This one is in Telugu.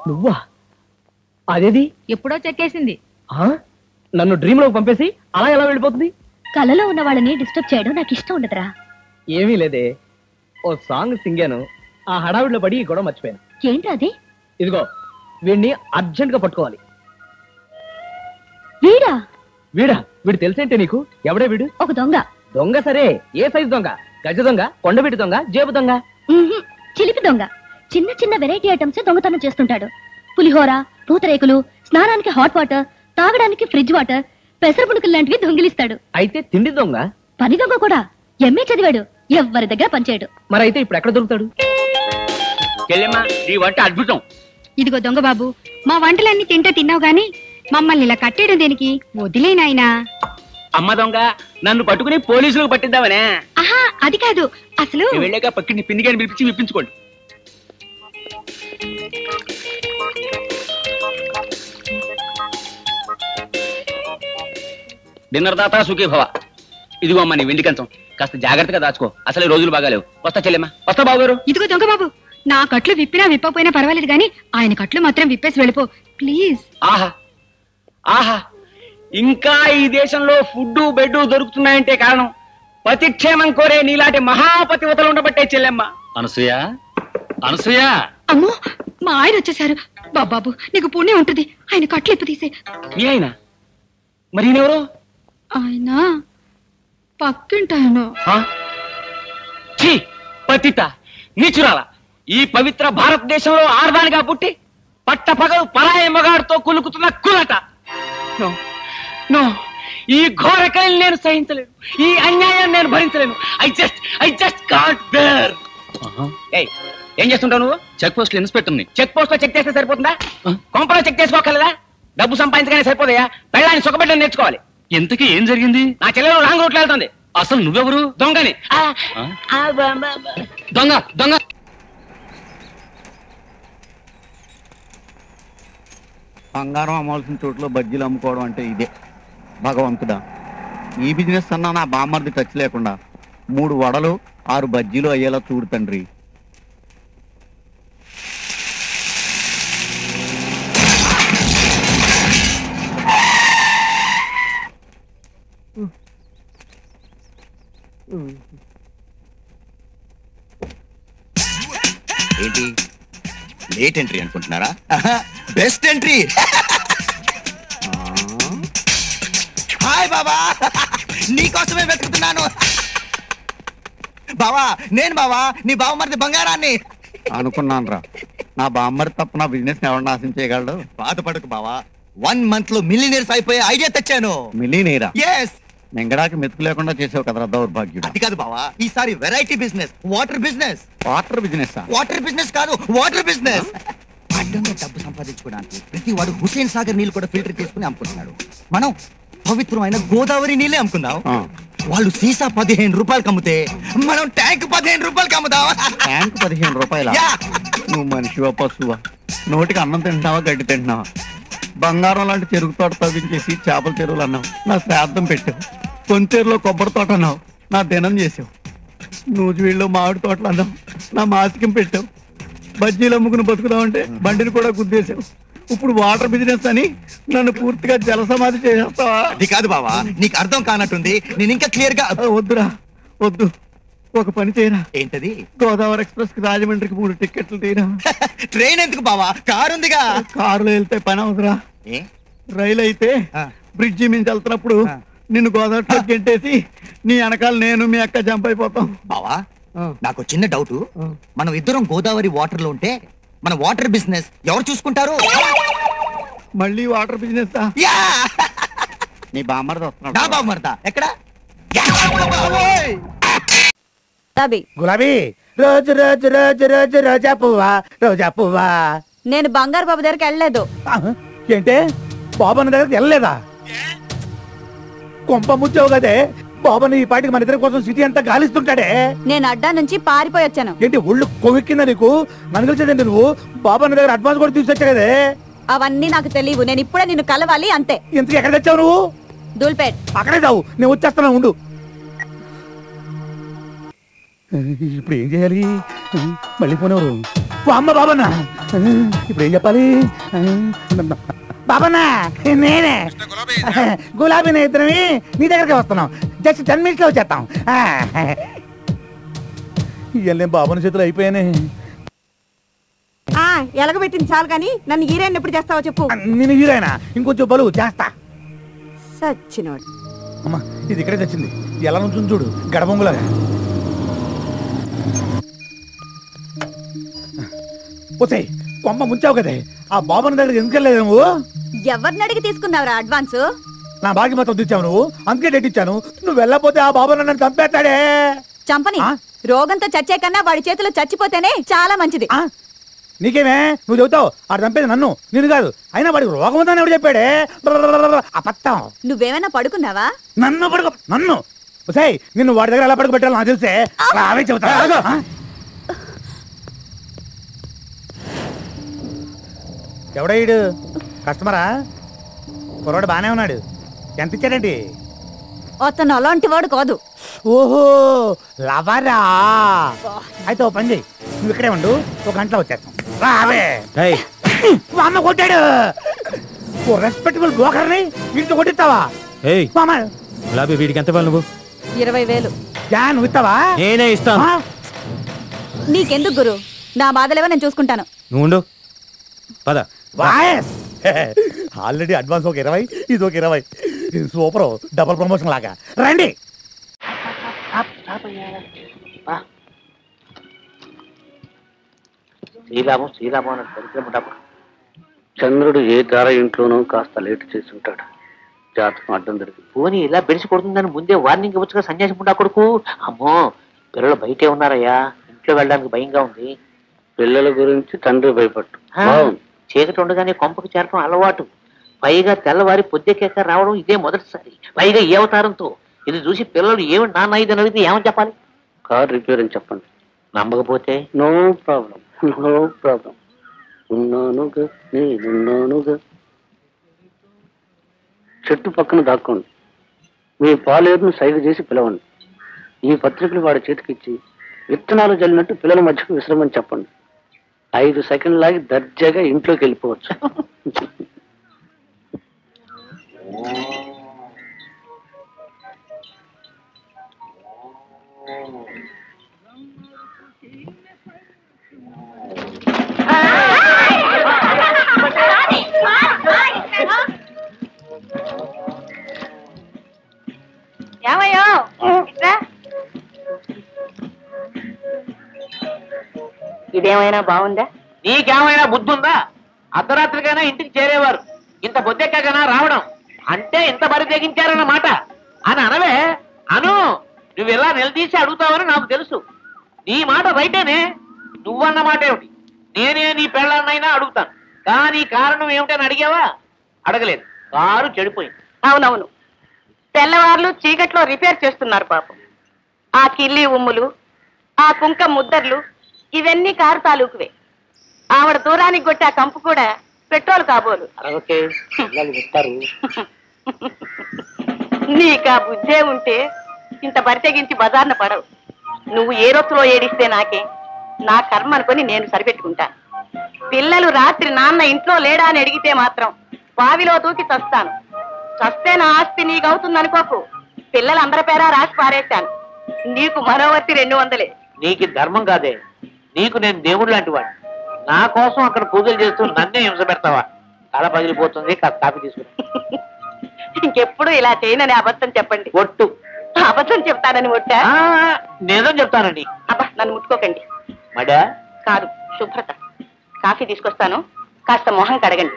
నువ్వా? అదేది ఎప్పుడో చెక్కేసింది. నన్ను డ్రీమ్ లోకి పంపేసి అలా ఎలా వెళ్ళిపోతుంది? కలలో ఉన్న వాళ్ళని డిస్టర్బ్ చేయడం నాకు ఇష్టం ఉండదురా. ఏమీ లేదే, ఓ సాంగ్ సింగాను, ఆ హడావిడిలో పడి గొడవ మర్చిపోయాను. ఏంటి అది? ఇదిగో వీడిని అర్జెంట్ గా పట్టుకోవాలి. వీడా? వీడా? వీడు తెలిసేంటే నీకు? ఎవడే వీడు? ఒక దొంగ. దొంగ సరే, ఏ సైజు దొంగ? గజ దొంగ, కొండబిడ్డి దొంగ, జేబు దొంగ? చిలిపి దొంగ. చిన్న చిన్న వెరైటీ ఐటమ్స్ దొంగతనం చేస్తుంటాడు. పులిహోర, పూతరేకులు, స్నానానికి హాట్ వాటర్, తాగడానికి ఫ్రిడ్జ్ వాటర్, పెసర పుణుకులు లాంటివి దొంగిలిస్తాడు. అయితే తిండి దొంగ? పని దొంగ కూడా. ఎంఏ చదివాడు, ఎవ్వరి దగ్గర పనిచేయడు. మరి అయితే ఇప్పుడు ఎక్కడ దొరుకుతాడు? ఈ వంట అద్భుతం. ఇదిగో దొంగ బాబు, మా వంటలన్నీ తింటే తిన్నావు గాని మమ్మల్ని ఇలా కట్టేయడం దేనికి? వదిలేనాయనా. అమ్మ దొంగ, నన్ను పట్టుకుని పోలీసులకు పట్టిద్దామనే. ఆహా, అది కాదు. అసలు వెళ్ళాక పక్కిని పిండిగాని పిలిపించి విప్పించుకోండి. డిన్నర్ దాతా సుఖీ భవ. ఇదిగో అమ్మ నీ వెండి కంచం, కాస్త జాగ్రత్తగా దాచుకో. అసలు రోజులు బాగాలేవు. వస్తా చెల్లెమ్మా. వస్తా బాబు గారు. ఇదిగో దొంగ బాబు, నా కట్లు విప్పినా విప్పపోయినా పర్వాలేదు గాని ఆయన కట్లు మాత్రం విప్పేసి వెళ్ళిపో ప్లీజ్. ఆహా ఆహా, ఇంకా ఈ దేశంలో ఫుడ్డు బెడ్ దొరుకుతున్నాయంటే కారణం పతిక్షేమం కోరే నీలాంటి మహాపతివతలు ఉండబట్టే చెల్లెమ్మ. అనసూయ, అనసూయ. అమ్మో, మా ఆయన వచ్చేసారు. బాబాబు నీకు పుణ్యం ఉంటుంది, ఆయన కట్లు ఇప్పు తీసే. మీ ఆయన? మరి ఈయనెవరు? ఆయన పక్కింటాయన. ఛీ, పతిత నీచురాల. ఈ పవిత్ర భారతదేశంలో ఆర్దానిగా పుట్టి పట్టపగలు పరాయి మగాడితో కులుకుతున్న కులట. నో నో, ఈ ఘోర కళని నేను సహించలేను. ఈ అన్యాయాన్ని నేను భరించలేను. I just can't bear. ఏం చేస్తుంటావు నువ్వు? చెక్ పోస్ట్ ఇన్స్పెక్టర్ ని. చెక్ పోస్ట్ లో చెక్ చేస్తే సరిపోతుందా? కొంపలో చెక్ చేసుకోగలదా? డబ్బు సంపాదించగానే సరిపోదయా? పెళ్ళాన్ని సుఖపెట్టని నేర్చుకోవాలి. ఎంతకీ ఏం జరిగింది? నా చెల్లెలు రాంగ్ రూట్లో వెళ్తుంది. అసలు నువ్వెవరు? దొంగని. దొంగ దొంగ. బంగారం అమ్మాల్సిన చోట్ల బజ్జీలు అమ్ముకోవడం అంటే ఇదే. భగవంతుడా, ఈ బిజినెస్ అన్నా నా బామ్మర్ది టచ్ లేకుండా 3 వడలు 6 బజ్జీలు అయ్యేలా చూడు తండ్రి. ఏంటి లేట్ ఎంట్రీ అనుకుంటున్నారా? Best entry. హాయ్ బాబా, నీకోసమే వెతుకుతున్నాను. బావా, నేను బావా, నీ బావమరిది బంగారాన్ని. అనుకున్నాను రా, నా బామ్మర్ది తప్ప నా బిజినెస్ ఎవరు నాశనం చేయగలడు? బాధపడకు బావా, 1 month లో మిలియనీర్స్ అయిపోయే ఐడియా తెచ్చాను. మిలియనీరా? ఎస్. నింగడానికి మెతుకు లేకుండా చేసావు కదరా దౌర్భాగ్యుడు. అది కాదు బావా, ఈసారి variety business, water business. Water business? Water business కాదు, వాటర్ బిజినెస్. అడ్డంగా డబ్బు సంపాదించుకోవడానికి ప్రతి వాడు హుస్సేన్ సాగర్ నీళ్ళు కూడా ఫిల్టర్ చేసుకుని అమ్ముకుంటున్నాడు. మనం పవిత్రమైన గోదావరి నీళ్ళే అమ్ముకుందాం. వాళ్ళు సీసా 15 రూపాయలకి అమ్ముతే మనం ట్యాంక్ 15 రూపాయలకి అమ్ముదాం. ట్యాంక్ 15 రూపాయల? నువ్వు మనిషివా పశువా? నోటికి అన్నం తింటున్నావా, గడ్డి తింటున్నావా? బంగారం లాంటి చెరుకు తోట తవ్వించేసి చేపల చెరువులు అన్నావు, నా శ్రాద్ధం పెట్టావు. కొంచెరులో కొబ్బరి తోట అన్నావు, నా దినం చేసావు. నూజివీళ్ళు మామిడి తోటలు అన్నావు, నా మాసికం పెట్టావు. బజ్జీలు అమ్ముకుని బతుకుదామంటే బండిని కూడా గుద్దేశావు. ఇప్పుడు వాటర్ బిజినెస్ అని నన్ను పూర్తిగా జల సమాధి చేసేస్తావా? అది కాదు బావా, నీకు అర్థం కానట్టుంది. నేను ఇంకా క్లియర్ గా. వద్దురా వద్దు, ఒక పని చేయరా. ఏంటది? గోదావరి ఎక్స్ప్రెస్ కి రాజమండ్రికి 3 టికెట్లు తీరా. ట్రైన్ ఎందుకు బావా, కారు ఉందిగా. కారులో వెళ్తే పని అవుతురా. రైలు అయితే బ్రిడ్జి మించి వెళ్తున్నప్పుడు నిన్ను గోదావరిలో గెంటేసి నీ వెనకాల నేను మీ అక్క జంప్ అయిపోతాం. బావా, నాకు చిన్న డౌట్. మనం ఇద్దరం గోదావరి వాటర్ లో ఉంటే మన వాటర్ బిజినెస్ ఎవరు చూసుకుంటారు? మళ్ళీ వాటర్ బిజినెస్? నీ బామ్మర్ది వస్తున్నాడు. నా బామ్మర్దా ఎక్కడ? గులాబీ రోజు రోజు రోజు రోజు రోజా పువ్వా, రోజా పువ్వా. నేను బంగారు బాబు దగ్గరికి వెళ్ళలేదు. ఏంటే, బాబన్న దగ్గరికి వెళ్ళలేదా? కొంప ముచ్చావు కదే. బాబన్న ఈ పాటికి మన ఇద్దరి కోసం సిటీ అంతా గాలిస్తుంటాడే. నేను అడ్డా నుంచి పారిపోయి వచ్చాను. ఏంటి ఒళ్ళు కొవ్వెక్కిందా నీకు? మనగలిసేదండి నువ్వు. బాబన్న దగ్గర అడ్వాన్స్ కూడా తీసుకొచ్చా కదే. అవన్నీ నాకు తెలియవు. నేను ఇప్పుడే నిన్ను కలవాలి అంతే. ఇంతకు ఎక్కడ తెచ్చావు నువ్వు? దూల్పేట్. అక్కడే చావు, నేను వచ్చేస్తాను ఉండు. ఇప్పుడు ఏం చేయాలి? మళ్ళీ పోనేవారు అమ్మ బాబన్నా. ఇప్పుడు ఏం చెప్పాలి? బాబన్నా నేనే గులాబీ ఇద్దరమి నీ దగ్గరికి వస్తున్నాం. జస్ట్ 10 minutes లో వచ్చేస్తాం. ఇవన్నీ బాబుని చేతులు అయిపోయానే. ఎలగబెట్టింది చాలు కానీ నన్ను హీరోయిన్ ఎప్పుడు చేస్తావో చెప్పు. నేను హీరోయినా? ఇంకొంచెం బలువు చేస్తా. సచ్చినోడు. అమ్మా ఇది ఇక్కడే తెచ్చింది. ఎలా నుంచి చూడు గడబొంగులాగా. పోతాయి కొమ్మ ముంచావు కదే. ఆ బాబుని దగ్గర ఎందుకు వెళ్ళలేదు నువ్వు? ఎవరిని అడిగి తీసుకున్నావురా అడ్వాన్స్? నా బాకి మొత్తం తెచ్చావు నువ్వు, అందుకే డేట్ ఇచ్చాను. నువ్వు వెళ్ళకపోతే ఆ బాబు నన్ను చంపేస్తాడే. చంపని. రోగంతో చచ్చే కన్నా వాడి చేతిలో చచ్చిపోతేనే చాలా మంచిది. నీకేమే నువ్వు చెబుతావు? ఆడు చంపేది నన్ను, నేను కాదు. అయినా వాడికి రోగం ఉందని ఎవడు చెప్పాడే? అబద్ధం. నువ్వేమైనా పడుకున్నావా? నన్ను నిన్ను వాడి దగ్గర ఎలా పడుకోబెట్టాలో నాకు తెలిసే. అవే చెబుతా. ఎవడయ్యాడు? కస్టమరా? కుర్రాడు బానే ఉన్నాడు. ఎంత ఇచ్చాడండి? అతను అలాంటి వాడు కాదు. ఓహో లవరా. అయితే ఓ పని చెయ్యి, నువ్వు ఇక్కడే ఉండు, 1 గంటలో వచ్చేస్తాం. రావే. అమ్మ కొట్టాడు. ఓ రెస్పెక్టబుల్ బ్రోకర్ని వీటితో కొట్టిస్తావా? గులాబీ వీడికి ఎంత నువ్వు? 20,000. నువ్వు ఇస్తావా? నేనే ఇస్తాను. నీకెందుకు గురు? నా బాధలేవో నేను చూసుకుంటాను. నువ్వు ఉండు. పద. ఆల్రెడీ అడ్వాన్స్ ఒక 20, ఇది ఒక 20. సూపర్, డబుల్ ప్రమోషన్ లాగా. రండి. శ్రీరామం అన్నట్టు దరిద్రముడప్పుడు చంద్రుడు ఏ తార ఇంట్లోనూ కాస్త లేటు చేసి ఉంటాడు. జాతకం అడ్డం దొరికి పోనీ ఇలా బెడిసి కొడుతుందని ముందే వార్నింగ్ ఇవ్వచ్చుగా సన్యాసి ముండా కొడుకు. అమ్మో పిల్లలు బయటే ఉన్నారయ్యా, ఇంట్లో వెళ్ళడానికి భయంగా ఉంది. పిల్లల గురించి తండ్రి భయపట్టు. చీకటి ఉండగానే కొంపకు చేరటం అలవాటు. పైగా తెల్లవారి పొద్దెక్కాక రావడం ఇదే మొదటిసారి. పైగా ఏ అవతారంతో. ఇది చూసి పిల్లలు ఏమిటి నాన్న ఇది అని అడిగితే ఏమని చెప్పాలి? కార్ రిపేర్ అని చెప్పండి. నమ్మకపోతే నో ప్రాబ్లం, నో ప్రాబ్లం. ఉన్నానుగా నేనున్నానుగా. చెట్టు పక్కన దాక్కోండి. మీ పాలేరును సైగ చేసి పిలవండి. ఈ పత్రికలు వాడి చేతికిచ్చి విత్తనాలు జల్లినట్టు పిల్లల మధ్యకు విశ్రమని చెప్పండి. 5 సెకండ్లు లాగి దర్జాగా ఇంట్లోకి వెళ్ళిపోవచ్చు. ఏమయ్యో ఇదేమైనా బాగుందా? నీకేమైనా బుద్ధి ఉందా? అర్ధరాత్రికైనా ఇంటికి చేరేవారు, ఇంత బొద్దెక్కగానా రావడం అంటే ఇంత బరి తెగించారన్నమాట అని అనవే. అను, నువ్వు ఇలా నిలదీసి అడుగుతావని నాకు తెలుసు. నీ మాట రైటేనే. నువ్వన్న మాట ఏమిటి? నేనే నీ పెళ్ళాన్నైనా అడుగుతాను, కానీ కారణం ఏమిటని అడిగావా? అడగలేదు. కారు చెడిపోయింది. అవునవును, తెల్లవార్లు చీకట్లో రిపేర్ చేస్తున్నారు పాపం. ఆ కిల్లి ఉమ్ములు, ఆ కుంక ముద్దర్లు ఇవన్నీ కారు తాలూకువే. ఆవిడ దూరానికి కొట్టే ఆ కంపు కూడా పెట్రోల్ కాబోలు. నీకా బుద్ధే ఉంటే ఇంత బరితెగించి బజార్న పడవు. నువ్వు ఏ రొత్తులో ఏడిస్తే నాకే, నా కర్మ అనుకొని నేను సరిపెట్టుకుంటాను. పిల్లలు రాత్రి నాన్న ఇంట్లో లేడా అని అడిగితే మాత్రం బావిలో దూకి చస్తాను. చస్తే నా ఆస్తి నీకవుతుందనుకోకు. పిల్లలు అందరి పేరా రాసి పారేశాను. నీకు మరోవర్తి 200. నీకు ధర్మం కాదే, నీకు నేను దేవుడు లాంటి వాడు. నా కోసం అక్కడ పూజలు చేస్తూ నన్నే హింస పెడతావా? తల పగిలిపోతుంది. కాఫీ తీసుకుని. ఇంకెప్పుడు ఇలా చేయనని అబద్ధం చెప్పండి. ఒట్టు. అబద్ధం చెప్తానని ఒట్టా? నిజం చెప్తానండి. అబ్బా నన్ను ముట్టుకోకండి. మడా కాదు, శుభ్రత. కాఫీ తీసుకొస్తాను, కాస్త మొహం కడగండి.